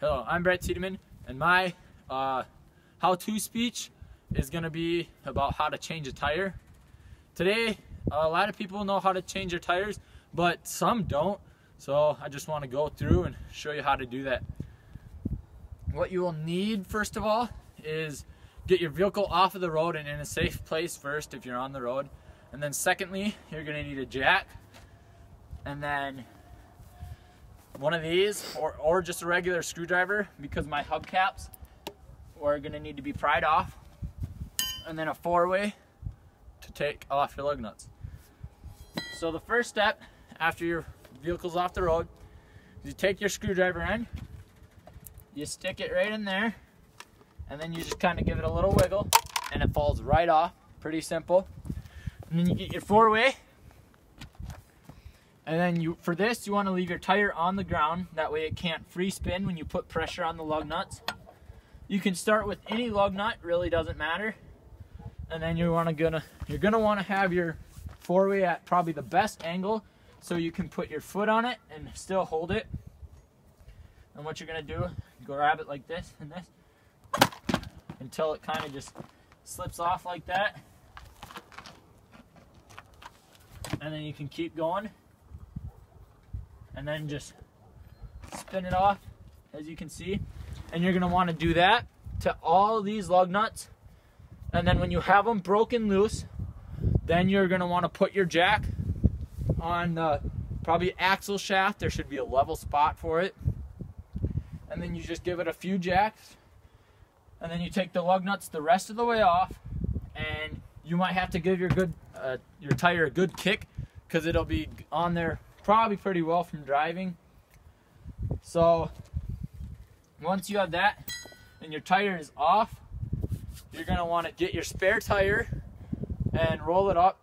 Hello, I'm Brett Tiedemann, and my how-to speech is going to be about how to change a tire. Today, a lot of people know how to change their tires, but some don't, so I just want to go through and show you how to do that. What you will need, first of all, is get your vehicle off of the road and in a safe place first if you're on the road. And then secondly, you're going to need a jack, and then one of these, or just a regular screwdriver, because my hubcaps are going to need to be pried off, and then a 4-way to take off your lug nuts. So the first step after your vehicle's off the road is you take your screwdriver in, you stick it right in there, and then you just kind of give it a little wiggle and it falls right off. Pretty simple. And then you get your 4-way. And then for this, you want to leave your tire on the ground. That way it can't free spin when you put pressure on the lug nuts. You can start with any lug nut, really doesn't matter. And then you're gonna want to have your 4-way at probably the best angle so you can put your foot on it and still hold it. And what you're gonna do, grab it like this and this until it kind of just slips off like that. And then you can keep going. And then just spin it off, as you can see. And you're gonna wanna do that to all these lug nuts. And then when you have them broken loose, then you're gonna wanna put your jack on the probably axle shaft. There should be a level spot for it. And then you just give it a few jacks. And then you take the lug nuts the rest of the way off. And you might have to give your tire a good kick, because it'll be on there probably pretty well from driving. So once you have that and your tire is off, you're going to want to get your spare tire and roll it up.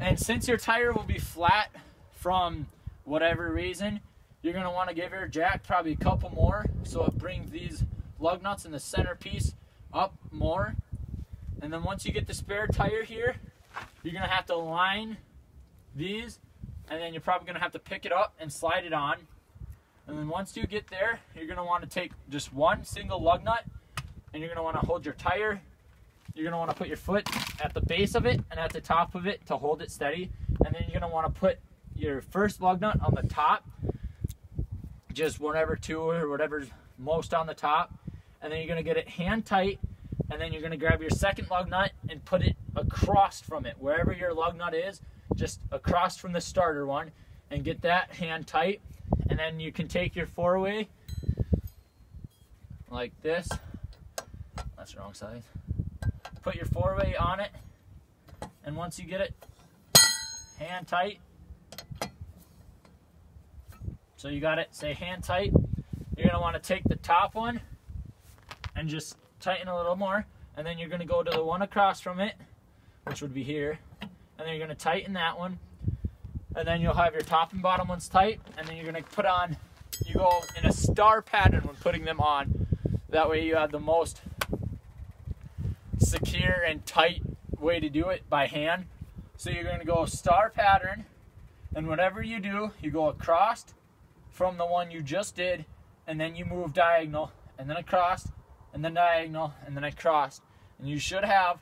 And since your tire will be flat from whatever reason, you're going to want to give your jack probably a couple more so it brings these lug nuts in the center piece up more. And then once you get the spare tire here, you're going to have to line these, and then you're probably going to have to pick it up and slide it on. And then once you get there, you're going to want to take just one single lug nut, and you're going to want to hold your tire. You're going to want to put your foot at the base of it and at the top of it to hold it steady. And then you're going to want to put your first lug nut on the top, just whatever two or whatever's most on the top. And then you're going to get it hand tight, and then you're going to grab your second lug nut and put it across from it, wherever your lug nut is, just across from the starter one, and get that hand tight. And then you can take your 4-way like this. That's the wrong size. Put your 4-way on it, and once you get it hand tight, so you got it, say hand tight, you're going to want to take the top one and just tighten a little more, and then you're going to go to the one across from it, which would be here, and then you're going to tighten that one, and then you'll have your top and bottom ones tight, and then you're going to put on, you go in a star pattern when putting them on. That way you have the most secure and tight way to do it by hand. So you're going to go star pattern, and whatever you do, you go across from the one you just did, and then you move diagonal, and then across, and then diagonal, and then across. And you should have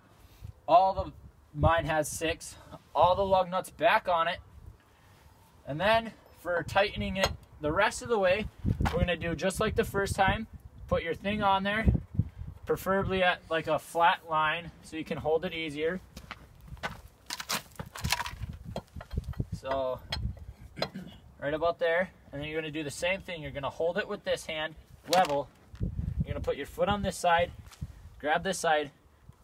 mine has 6, all the lug nuts back on it. And then for tightening it the rest of the way, we're going to do just like the first time. Put your thing on there, preferably at like a flat line so you can hold it easier. So right about there. And then you're going to do the same thing. You're going to hold it with this hand level. You're going to put your foot on this side, grab this side,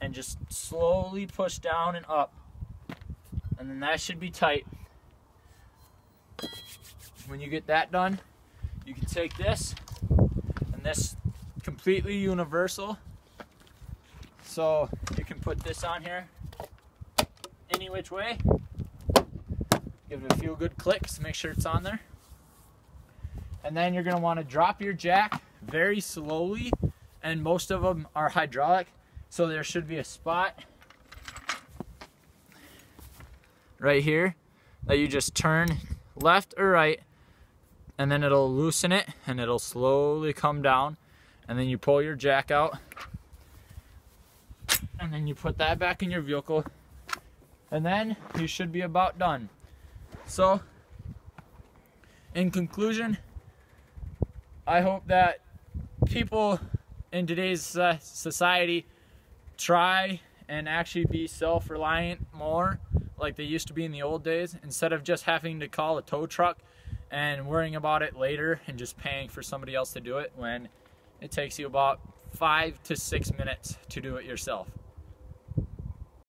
and just slowly push down and up. And then that should be tight. When you get that done, you can take this, and this completely universal. So you can put this on here any which way. Give it a few good clicks, make sure it's on there. And then you're going to want to drop your jack very slowly, and most of them are hydraulic, so there should be a spot right here that you just turn left or right, and then it'll loosen it and it'll slowly come down, and then you pull your jack out and then you put that back in your vehicle, and then you should be about done. So in conclusion, I hope that people in today's society try and actually be self-reliant more like they used to be in the old days, instead of just having to call a tow truck and worrying about it later and just paying for somebody else to do it when it takes you about 5 to 6 minutes to do it yourself.